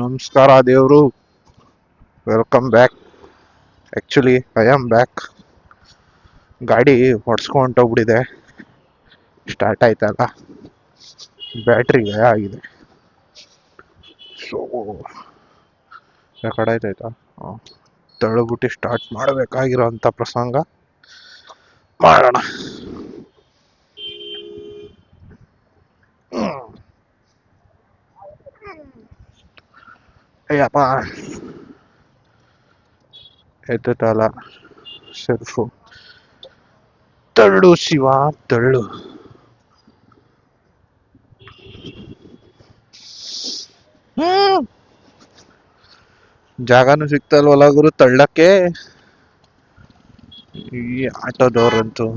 ನಮಸ್ಕಾರ ದೇವ್ರು. Welcome back. Actually I am back. ಗಾಡಿ ಹೊಡ್ಸ್ಕೊಂಡೋಗ್ಬಿಟ್ಟಿದೆ. ಸ್ಟಾರ್ಟ್ ಆಯ್ತಲ್ಲ, ಬ್ಯಾಟ್ರಿ ಆಗಿದೆ. ಸೊ ಕಡೆ ಆಯ್ತಾಯ್ತಾ, ತಳ್ಬಿಟ್ಟು ಸ್ಟಾರ್ಟ್ ಮಾಡಬೇಕಾಗಿರೋಂಥ ಪ್ರಸಂಗ ಮಾಡೋಣ. ಅಯ್ಯಪ್ಪ, ಎತ್ತಲ್ಲ ಸೆಲ್ಫು. ತಳ್ಳು ಶಿವ ತಳ್ಳು. ಜಾಗನೂ ಸಿಗ್ತಲ್ವಲ್ಲ ಗುರು ತಳ್ಳಕ್ಕೆ. ಈ ಆಟೋದವ್ರಂತೂ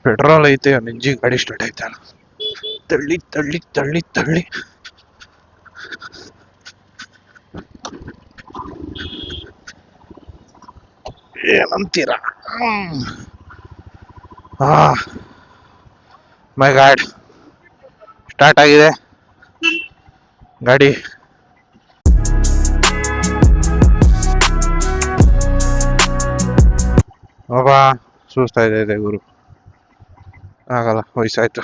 ಪೆಟ್ರೋಲ್ ಐತೆ, ನಿಂಜಿ ಗಾಡಿ ಸ್ಟಾರ್ಟ್ ಆಯ್ತಲ್ಲ. ತಳ್ಳಿ ತಳ್ಳಿ ತಳ್ಳಿ ತಳ್ಳಿ. ಏನಂತೀರ? ಮೈ ಗಾಡ್, ಸ್ಟಾರ್ಟ್ ಆಗಿದೆ ಗಾಡಿ. ಬಾಬಾ ಸುಸ್ತಾ ಇದೆ ಗುರು, ಆಗಲ್ಲ, ವಯಸ್ಸಾಯ್ತು.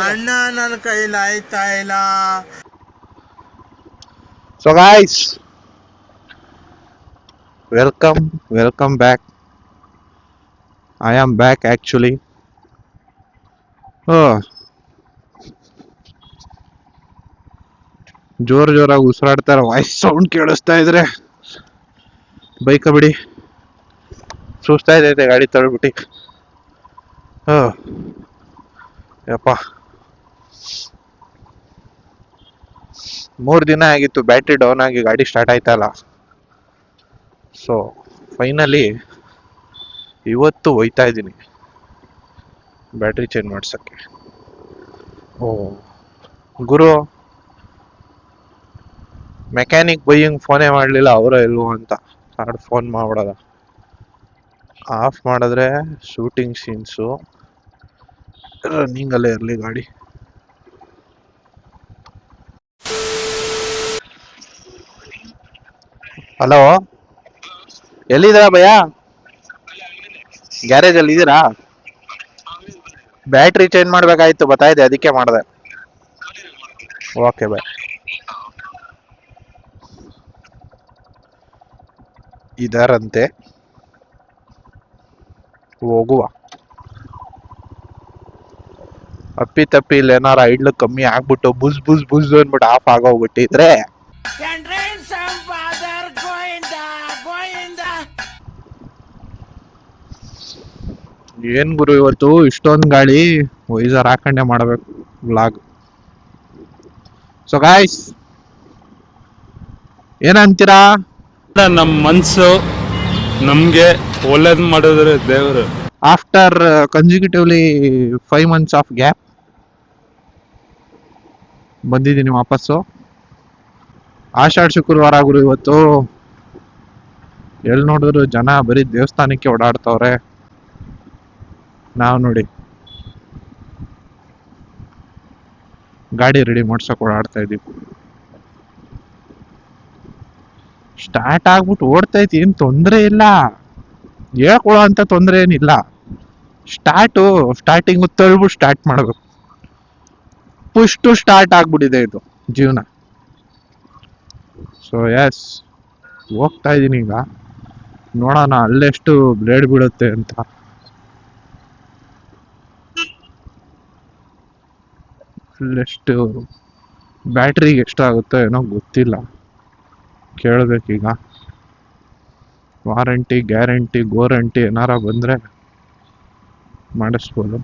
ಅಣ್ಣ ನನ್ನ ಕೈಲಿ ಆಯ್ತಾ ಇಲ್ಲ. So guys, welcome back. I am back actually. ಜೋರಾಗಿ ಉಸಿರಾಡ್ತಾರೆ, ವಾಯ್ಸ್ ಸೌಂಡ್ ಕೇಳಿಸ್ತಾ ಇದ್ರೆ ಬೈಕ ಬಿಡಿ. ಸುಸ್ತಾ ಇದೆ ಗಾಡಿ ತಳ್ಬಿಟ್ಟು. ಯಪ್ಪ, 3 ದಿನ ಆಗಿತ್ತು ಬ್ಯಾಟ್ರಿ ಡೌನ್ ಆಗಿ ಗಾಡಿ ಸ್ಟಾರ್ಟ್ ಆಯ್ತಲ್ಲ. ಸೊ ಫೈನಲಿ ಇವತ್ತು ಹೋಯ್ತಾ ಇದ್ದೀನಿ ಬ್ಯಾಟ್ರಿ ಚೇಂಜ್ ಮಾಡ್ಸಕ್ಕೆ. ಗುರು, ಮೆಕ್ಯಾನಿಕ್ ಬೈಯಿಂಗ್ ಫೋನೇ ಮಾಡಲಿಲ್ಲ, ಅವರ ಇಲ್ವೋ ಅಂತ ಫೋನ್ ಮಾಡ್ಬಿಡೋದ. ಆಫ್ ಮಾಡಿದ್ರೆ ಶೂಟಿಂಗ್ ಸೀನ್ಸು ರನ್ನಿಂಗ್ ಅಲ್ಲೇ ಇರಲಿ ಗಾಡಿ. ಹಲೋ, ಎಲ್ಲಿದ್ದೀರಾ ಭಯ್ಯ? ಗ್ಯಾರೇಜ್ ಅಲ್ಲಿ ಇದ್ದೀರಾ? ಬ್ಯಾಟ್ರಿ ಚೇಂಜ್ ಮಾಡ್ಬೇಕಾಯ್ತು, ಗೊತ್ತಾಯ್ತು, ಅದಕ್ಕೆ ಮಾಡಿದೆ. Okay bye. ಇದರಂತೆ ಹೋಗುವ. ಅಪ್ಪಿ ತಪ್ಪಿ ಇಲ್ಲಿ ಏನಾರ ಐಡ್ಲು ಕಮ್ಮಿ ಆಗ್ಬಿಟ್ಟು ಬುಸ್ ಬುಸ್ ಬುಸ್ ಅಂದ್ಬಿಟ್ಟು ಆಫ್ ಆಗೋಗ್ಬಿಟ್ಟಿದ್ರೆ ಏನ್ ಗುರು ಇವತ್ತು ಇಷ್ಟೊಂದು ಗಾಳಿ, ವೈಸರ್ ಹಾಕೊಂಡೆ ಮಾಡ್ಬೇಕು ವ್ಲಾಗ್. ಸೊ ಗಾಯ್ಸ್, ಏನಂತೀರಾ? ನಮ್ಮ ಮನ್ಸು ನಮ್ಗೆ ಒಳ್ಳೇದ್ ಮಾಡಿದ್ರೆ ದೇವರು. ಆಫ್ಟರ್ ಕನ್ಸಿಕ್ಯೂಟಿವ್ಲಿ 5 months ಆಫ್ ಗ್ಯಾಪ್ ಬಂದಿದ್ದೀನಿ ವಾಪಸ್ಸು. ಆಷಾಢ ಶುಕ್ರವಾರ ಗುರು ಇವತ್ತು. ಎಲ್ಲಿ ನೋಡಿದ್ರು ಜನ ಬರೀ ದೇವಸ್ಥಾನಕ್ಕೆ ಓಡಾಡ್ತವ್ರೆ. ನಾವು ನೋಡಿ ಗಾಡಿ ರೆಡಿ ಮಾಡ್ಸಕ್ ಓಡಾಡ್ತಾ ಇದೀವಿ. ಸ್ಟಾರ್ಟ್ ಆಗ್ಬಿಟ್ಟು ಓಡ್ತೈತಿ, ಏನ್ ತೊಂದ್ರೆ ಇಲ್ಲ, ಹೇಳ್ಕೊಳೋ ಅಂತ ತೊಂದ್ರೆ ಏನಿಲ್ಲ. ಸ್ಟಾರ್ಟಿಂಗ್ ತಳ್ಬಿಟ್ಟು ಸ್ಟಾರ್ಟ್ ಮಾಡ್ಬೇಕು. ಪುಷ್ ಟು ಸ್ಟಾರ್ಟ್ ಆಗ್ಬಿಟ್ಟಿದೆ ಇದು ಜೀವನ. ಸೊ ಎಸ್, ಹೋಗ್ತಾ ಇದೀನಿ ಈಗ, ನೋಡೋಣ ಅಲ್ಲೆಷ್ಟು ಬ್ಲೇಡ್ ಬೀಳುತ್ತೆ ಅಂತ. ಅಲ್ಲೆಷ್ಟು ಬ್ಯಾಟ್ರಿಗೆ ಎಷ್ಟಾಗುತ್ತೋ ಏನೋ ಗೊತ್ತಿಲ್ಲ, ಕೇಳ್ಬೇಕೀಗ. ವಾರಂಟಿ ಗ್ಯಾರಂಟಿ ಗೋರಂಟಿ ಏನಾರ ಬಂದ್ರೆ ಮಾಡಿಸ್ಬೋದು,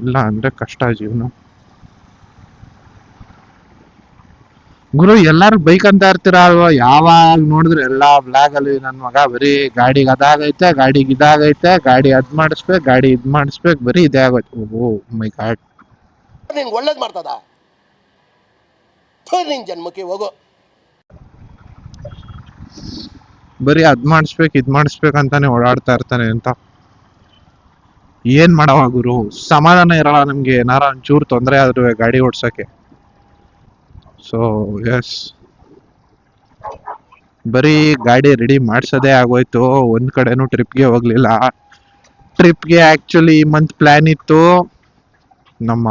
ಇಲ್ಲ ಅಂದ್ರೆ ಕಷ್ಟ ಜೀವನ. ಗುರು, ಎಲ್ಲಾರು ಬೈಕ್ ಅಂತ ಇರ್ತೀರ ಅಲ್ವಾ? ಯಾವಾಗ ನೋಡಿದ್ರೆ ಎಲ್ಲಾ ಬ್ಲಾಗ್ ಅಲ್ಲಿ ನನ್ ಮಗ ಬರೀ ಗಾಡಿಗೆ ಅದಾಗೈತೆ, ಗಾಡಿಗೆ ಇದಾಗೈತೆ, ಗಾಡಿ ಅದ್ ಮಾಡಿಸ್ಬೇಕು, ಗಾಡಿ ಇದ್ ಮಾಡಿಸ್ಬೇಕು, ಬರೀ ಇದೇ ಆಗೋಯ್ತು. ಓ ಮೈ ಗಾಡ್, ನಿಂಗೆ ಒಳ್ಳೇದ್ ಮಾಡ್ತದ, ನಿನ್ ಜನ್ಮಕ್ಕೆ ಹೋಗೋ. ಬರೀ ಅದ್ ಮಾಡಿಸ್ಬೇಕು ಇದ್ ಮಾಡಿಸ್ಬೇಕು ಅಂತಾನೆ ಓಡಾಡ್ತಾ ಇರ್ತಾನೆ ಅಂತ. ಏನ್ ಮಾಡವ ಗುರು, ಸಮಾಧಾನ ಇರಲ್ಲ ನಮ್ಗೆ. ಏನಾರ ಒಂಚೂರು ತೊಂದರೆ ಆದ್ರೂ ಗಾಡಿ ಓಡ್ಸಕ್ಕೆ ಸೊ ಎಸ್, ಬರೀ ಗಾಡಿ ರೆಡಿ ಮಾಡ್ಸೋದೇ ಆಗೋಯ್ತು, ಒಂದ್ ಕಡೆನೂ ಟ್ರಿಪ್ಗೆ ಹೋಗ್ಲಿಲ್ಲ. ಟ್ರಿಪ್ಗೆ ಆಕ್ಚುಲಿ ಈ ಮಂತ್ ಪ್ಲಾನ್ ಇತ್ತು. ನಮ್ಮ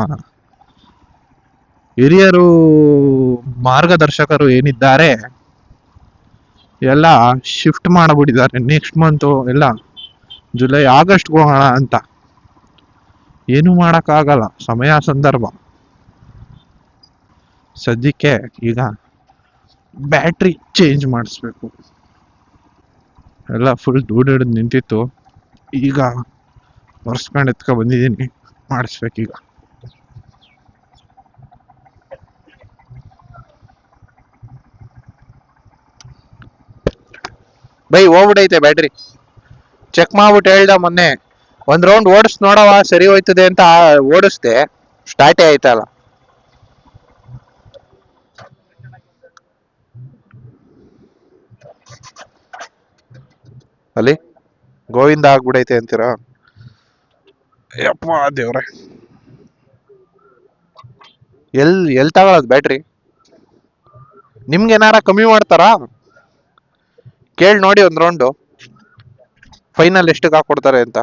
ಹಿರಿಯರು ಮಾರ್ಗದರ್ಶಕರು ಏನಿದ್ದಾರೆ ಎಲ್ಲ ಶಿಫ್ಟ್ ಮಾಡಿಬಿಟ್ಟಿದ್ದಾರೆ ನೆಕ್ಸ್ಟ್ ಮಂತು, ಎಲ್ಲ ಜುಲೈ ಆಗಸ್ಟ್ ಹೋಗೋಣ ಅಂತ. ಏನು ಮಾಡೋಕ್ಕಾಗಲ್ಲ, ಸಮಯ ಸಂದರ್ಭ. ಸದ್ಯಕ್ಕೆ ಈಗ ಬ್ಯಾಟ್ರಿ ಚೇಂಜ್ ಮಾಡಿಸ್ಬೇಕು. ಎಲ್ಲ ಫುಲ್ ಧೂಳು ಹಿಡಿದು ನಿಂತಿತ್ತು, ಈಗ ಒರೆಸ್ಕೊಂಡು ಎತ್ಕೊ ಬಂದಿದ್ದೀನಿ, ಮಾಡಿಸ್ಬೇಕೀಗ. ಬೈ ಹೋಗ್ಬಿಟ್ಟೈತೆ ಬ್ಯಾಟ್ರಿ, ಚೆಕ್ ಮಾಡ್ಬಿಟ್ಟು ಹೇಳ್ದ ಮೊನ್ನೆ. ಒಂದ್ ರೌಂಡ್ ಓಡಿಸ್ ನೋಡವ ಸರಿ ಹೋಯ್ತದೆ ಅಂತ ಓಡಿಸ್ದೆ, ಸ್ಟಾರ್ಟೇ ಆಯ್ತಲ್ಲ. ಅಲ್ಲಿ ಗೋವಿಂದ ಆಗ್ಬಿಡೈತೆ ಅಂತೀರಾ? ಯಪ್ಪ ದೇವ್ರೆ, ಎಲ್ ತಗೊಳದ್ ಬ್ಯಾಟ್ರಿ? ನಿಮ್ಗೆ ಏನಾರ ಕಮ್ಮಿ ಮಾಡ್ತಾರಾ? ಕೇಳಿ ನೋಡಿ ಒಂದ್ ರೌಂಡು, ಫೈನಲ್ ಎಷ್ಟಕ್ಕೆ ಹಾಕೊಡ್ತಾರೆ ಅಂತ.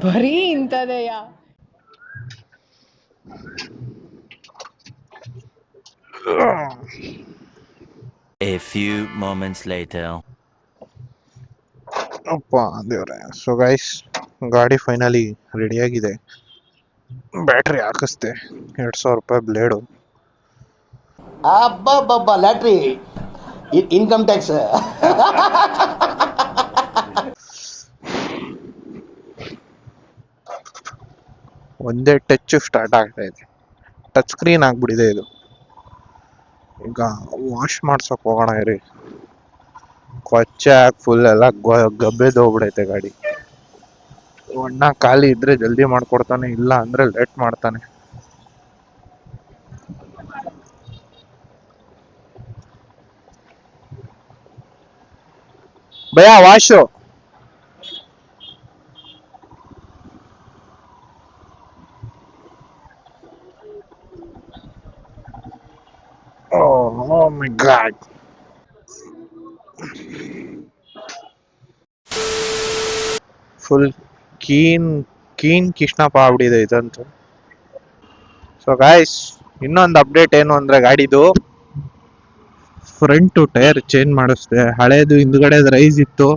ಬರೀ ಇಂಥದೆಯ. A few moments later. ಅಪ್ಪ ದೇವ್ರೆ. ಸೊ ಗೈಸ್, ಗಾಡಿ ಫೈನಲಿ ರೆಡಿ ಆಗಿದೆ. ಬ್ಯಾಟ್ರಿ ಹಾಕಿಸ್ದೆ, 2,000 ರೂಪಾಯಿ ಬ್ಲೇಡು. ಅಬ್ಬಬ್ಬಬ್ಬ ಲ್ಯಾಟ್ರಿ ಇನ್ಕಮ್ ಟ್ಯಾಕ್ಸ್. ಒಂದೇ ಟಚ್ ಸ್ಟಾರ್ಟ್ ಆಗ್ತಾ ಇದೆ. ಟಚ್ ಸ್ಕ್ರೀನ್ ಆಗ್ಬಿಟ್ಟಿದೆ ಇದು. ಈಗ ವಾಶ್ ಮಾಡ್ಸಕ್ ಹೋಗೋಣ ಇರಿ. ಕೊಚ್ಚೆ ಹಾಕಿ ಫುಲ್ ಎಲ್ಲ ಗಬ್ಬೆದು ಹೋಗ್ಬಿಡೈತೆ ಗಾಡಿ. ಅಣ್ಣ ಖಾಲಿ ಇದ್ರೆ ಜಲ್ದಿ ಮಾಡ್ಕೊಡ್ತಾನೆ, ಇಲ್ಲ ಅಂದ್ರೆ ಲೇಟ್ ಮಾಡ್ತಾನೆ. ಭಯ wash. Oh my god. Full keen Krishnappa ಆಗ್ಬಿಟ್ಟಿದೆ ಇದಂತೂ. ಸೊ ಗಾಯ್ಸ್, ಇನ್ನೊಂದು ಅಪ್ಡೇಟ್ ಏನು ಅಂದ್ರೆ ಗಾಡಿದು ಫ್ರಂಟ್ ಟೈರ್ ಚೇಂಜ್ ಮಾಡಿಸ್ದೆ. ಹಳೇದು ಹಿಂದ್ಗಡೆ ರೈಸ್ ಇತ್ತು,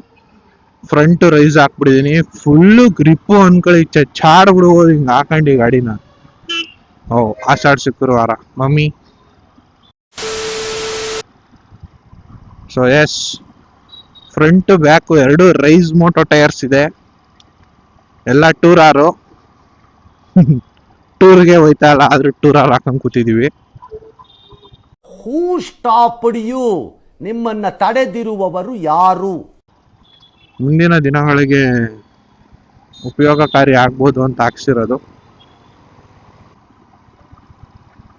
ಫ್ರಂಟ್ ರೈಸ್ ಹಾಕ್ಬಿಟ್ಟಿದೀನಿ. ಫುಲ್ಲು ಗ್ರಿಪ್ಪು ಅನ್ಕೊಳ್ಳಿ, ಚಾಡ್ ಬಿಡ್ಬೋದು ಹಿಂಗೆ ಹಾಕೊಂಡು ಗಾಡಿನ. ಓ ಆಷಾಢ ಶುಕ್ರವಾರ mummy. So yes, front back ಎರಡು ರೈಸ್ ಮೋಟೋ ಟೈರ್ಸ್ ಇದೆ. ಎಲ್ಲ ಟೂರಾರು. ಟೂರ್ಗೆ ಹೋಯ್ತಾ ಇಲ್ಲ, ಆದ್ರೂ ಟೂರಾರ್ ಹಾಕೊಂಡ್ ಕೂತಿದೀವಿ. ಹೂ ಸ್ಟಾಪ್ಡ್ ಯು? ನಿಮ್ಮನ್ನ ತಡೆದಿರುವವರು ಯಾರು? ಮುಂದಿನ ದಿನಗಳಿಗೆ ಉಪಯೋಗಕಾರಿ ಆಗ್ಬೋದು ಅಂತ ಹಾಕ್ಸಿರೋದು.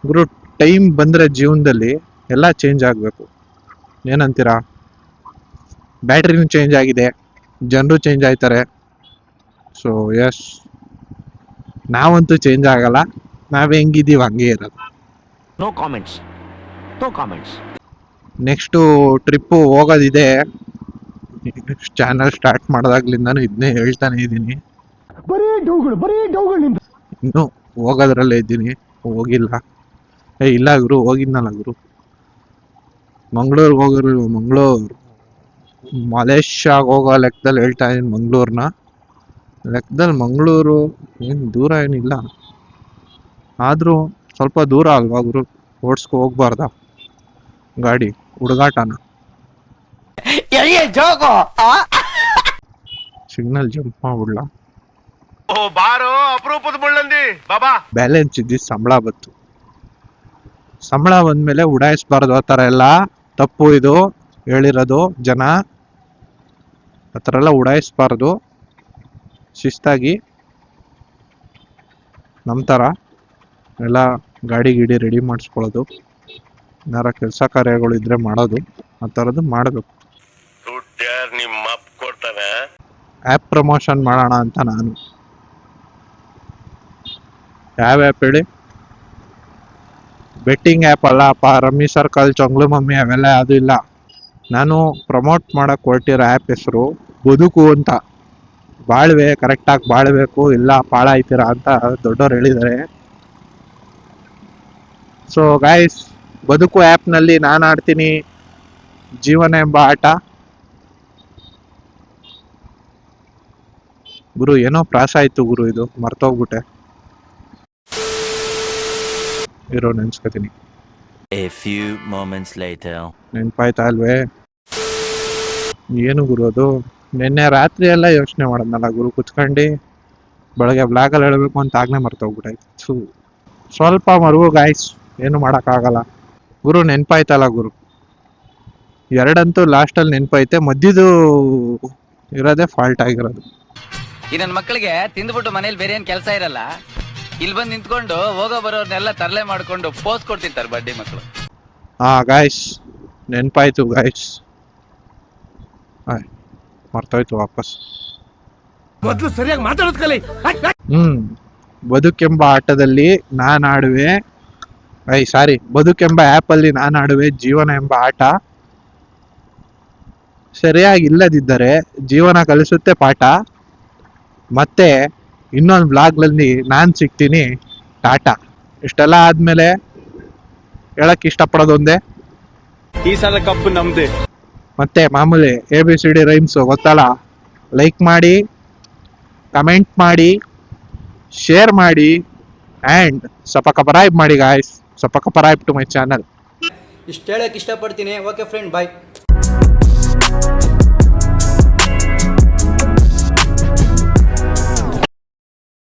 ಗುರು, ಟೈಮ್ ಬಂದ್ರೆ ಜೀವನದಲ್ಲಿ ಎಲ್ಲ ಚೇಂಜ್ ಆಗ್ಬೇಕು. ಏನಂತೀರಾ? ಬ್ಯಾಟ್ರಿನೂ ಚೇಂಜ್ ಆಗಿದೆ, ಜನರು ಚೇಂಜ್ ಆಯ್ತಾರೆ. ಸೊ ಎಸ್, ನಾವಂತೂ ಚೇಂಜ್ ಆಗಲ್ಲ, ನಾವ್ ಹೆಂಗಿದೀವಿ ಹಂಗೆ ಇರೋದು. No comments. No comments. Next trip ಹೋಗೋದಿದೆ. ಚಾನಲ್ ಸ್ಟಾರ್ಟ್ ಮಾಡಿದಾಗ್ಲಿಂದಾನು ಇದನ್ನೇ ಹೇಳ್ತಾನೆ ಇದ್ದೀನಿ. ಇನ್ನು ಹೋಗೋದ್ರಲ್ಲೇ ಇದ್ದೀನಿ, ಹೋಗಿಲ್ಲ. ಇಲ್ಲ ಗುರು, ಹೋಗಿದ್ನಲ್ಲ ಗುರು, ಮಂಗಳೂರಿಗೆ ಹೋಗಿರೋ. ಮಂಗಳೂರು ಮಲೇಷ್ಯಾಗ ಹೋಗೋ ಲೆಕ್ಕದಲ್ಲಿ ಹೇಳ್ತಾ ಇದೀನಿ. ಮಂಗಳೂರ್ನ ಲೆಕ್ಕದಲ್ಲಿ ಮಂಗಳೂರು ಏನು ದೂರ ಏನಿಲ್ಲ, ಆದ್ರೂ ಸ್ವಲ್ಪ ದೂರ ಅಲ್ವಾ ಗುರು? ಓಡಿಸ್ಕೊ ಹೋಗ್ಬಾರ್ದ ಗಾಡಿ? ಹುಡುಗಾಟನ. ಸಿಗ್ನಲ್ ಜಂಪ್ ಮಾಡ್ಬಿಡ್ಲಾ? ಬ್ಯಾಲೆನ್ಸ್ ಇದ್ದಿ ಸಂಬಳ ಬತ್ತು. ಸಂಬಳ ಬಂದ್ಮೇಲೆ ಉಡಾಯಿಸ್ಬಾರ್ದು ಆ ಥರ ಎಲ್ಲ. ತಪ್ಪು ಇದು ಹೇಳಿರೋದು ಜನ. ಆ ಥರ ಎಲ್ಲ ಉಡಾಯಿಸ್ಬಾರ್ದು. ಶಿಸ್ತಾಗಿ ನಮ್ಮ ಥರ ಎಲ್ಲ ಗಾಡಿ ಗಿಡಿ ರೆಡಿ ಮಾಡಿಸ್ಕೊಳ್ಳೋದು, ಏನಾರ ಕೆಲಸ ಕಾರ್ಯಗಳು ಇದ್ರೆ ಮಾಡೋದು, ಆ ಥರದ್ದು ಮಾಡಬೇಕು. ಆ್ಯಪ್ ಪ್ರಮೋಷನ್ ಮಾಡೋಣ ಅಂತ ನಾನು. ಯಾವ ಆ್ಯಪ್ ಹೇಳಿ? ಬೆಟ್ಟಿಂಗ್ ಆ್ಯಪ್ ಅಲ್ಲಪ್ಪ, ರಮ್ಮಿ ಸರ್ಕಲ್, ಚೊಂಗ್ಲು ಮಮ್ಮಿ ಅವೆಲ್ಲ ಅದು ಇಲ್ಲ. ನಾನು ಪ್ರಮೋಟ್ ಮಾಡಕ್ ಹೊರಟಿರೋ ಆ್ಯಪ್ ಹೆಸರು ಬದುಕು ಅಂತ. ಬಾಳ್ವೆ ಕರೆಕ್ಟಾಗಿ ಬಾಳ್ಬೇಕು, ಇಲ್ಲ ಪಾಳಾಯ್ತೀರಾ ಅಂತ ದೊಡ್ಡವ್ರು ಹೇಳಿದ್ದಾರೆ. ಸೊ ಗಾಯ್ಸ್, ಬದುಕು ಆ್ಯಪ್ನಲ್ಲಿ ನಾನು ಆಡ್ತೀನಿ ಜೀವನ ಎಂಬ ಆಟ. ಗುರು ಏನೋ ಪ್ರಾಸ ಆಯ್ತು ಗುರು, ಇದು ಮರ್ತೋಗ್ಬಿಟ್ಟೆ. ಇರೋ ನೆನ್ಸ್ಕೊತೀನಿ. A few moments later. ನೆನ್ಪಾಯ್ತಾ ಅಲ್ವೇ? ಏನು ಗುರು ಅದು? ನಿನ್ನೆ ರಾತ್ರಿ ಎಲ್ಲ ಯೋಚನೆ ಮಾಡೋದ್ನಲ್ಲ ಗುರು ಕುತ್ಕೊಂಡು, ಬೆಳಗ್ಗೆ ಬ್ಲಾಗಲ್ಲಿ ಹೇಳಬೇಕು ಅಂತ ಆಗ್ನೇ ಮರ್ತೋಗ್ಬಿಟ್ಟಾಯ್ತು. ಸ್ವಲ್ಪ ಮರುಗು ಗಾಯ್ಸ್, ಏನು ಮಾಡೋಕ್ಕಾಗಲ್ಲ. ಗುರು ನೆನ್ಪಾಯ್ತಲ್ಲ ಗುರು, ಎರಡಂತೂ ಲಾಸ್ಟಲ್ಲಿ ನೆನ್ಪೈತೆ, ಮಧ್ಯದು ಇರೋದೇ ಫಾಲ್ಟ್ ಆಗಿರೋದು. ಈ ನನ್ನ ಮಕ್ಕಳಿಗೆ ತಿಂದ್ಬಿಟ್ಟು ಮನೇಲಿ ಬೇರೆ ಏನ್ ಕೆಲಸ ಇರಲ್ಲ, ಇಲ್ಲಿ ಬಂದು ನಿಂತ್ಕೊಂಡು ಹೋಗೋ ಬರೋರ್ನೆಲ್ಲ ತರಲೆ ಮಾಡ್ಕೊಂಡು ಪೋಸ್ ಕೊಡ್ತಿರ್ತಾರೆ ಬಡ್ಡಿ ಮಕ್ಕಳು. ಹಾ ಗಾಯ್ಸ್, ನೆನ್ಪಾಯ್ತು ಗಾಯ್ಸ್, ಮರ್ತೋಯ್ತು ವಾಪಸ್. ಮೊದ್ಲು ಸರಿಯಾಗಿ ಮಾತಾಡೋದ್ ಕಲಿ. ಬದುಕೆಂಬ ಆಟದಲ್ಲಿ ನಾನು ಆಡುವೆ, ಬದುಕೆಂಬ ಆ್ಯಪಲ್ಲಿ ನಾನು ಆಡುವೆ ಜೀವನ ಎಂಬ ಆಟ. ಸರಿಯಾಗಿ ಇಲ್ಲದಿದ್ದರೆ ಜೀವನ ಕಲಿಸುತ್ತೆ ಪಾಠ. ಮತ್ತೆ ಇನ್ನೊಂದು ಬ್ಲಾಗ್ನಲ್ಲಿ ನಾನು ಸಿಗ್ತೀನಿ, ಟಾಟಾ. ಇಷ್ಟೆಲ್ಲ ಆದ್ಮೇಲೆ ಹೇಳಕ್ ಇಷ್ಟಪಡೋದು ಒಂದೇ, ಈ ಸಲ ಕಪ್ಪು ನಮ್ದೆ. ಮತ್ತೆ ಮಾಮೂಲಿ ABCD ರೈಮ್ಸ್ ಗೊತ್ತಲ್ಲ, ಲೈಕ್ ಮಾಡಿ, ಕಮೆಂಟ್ ಮಾಡಿ, ಶೇರ್ ಮಾಡಿ, ಆ್ಯಂಡ್ ಸಬ್ಸ್ಕ್ರೈಬ್ ಮಾಡಿ guys. Subscribe to my channel. ಇಷ್ಟು ಹೇಳಕ್ಕೆ ಇಷ್ಟಪಡ್ತೀನಿ. ಓಕೆ ಫ್ರೆಂಡ್, ಬಾಯ್.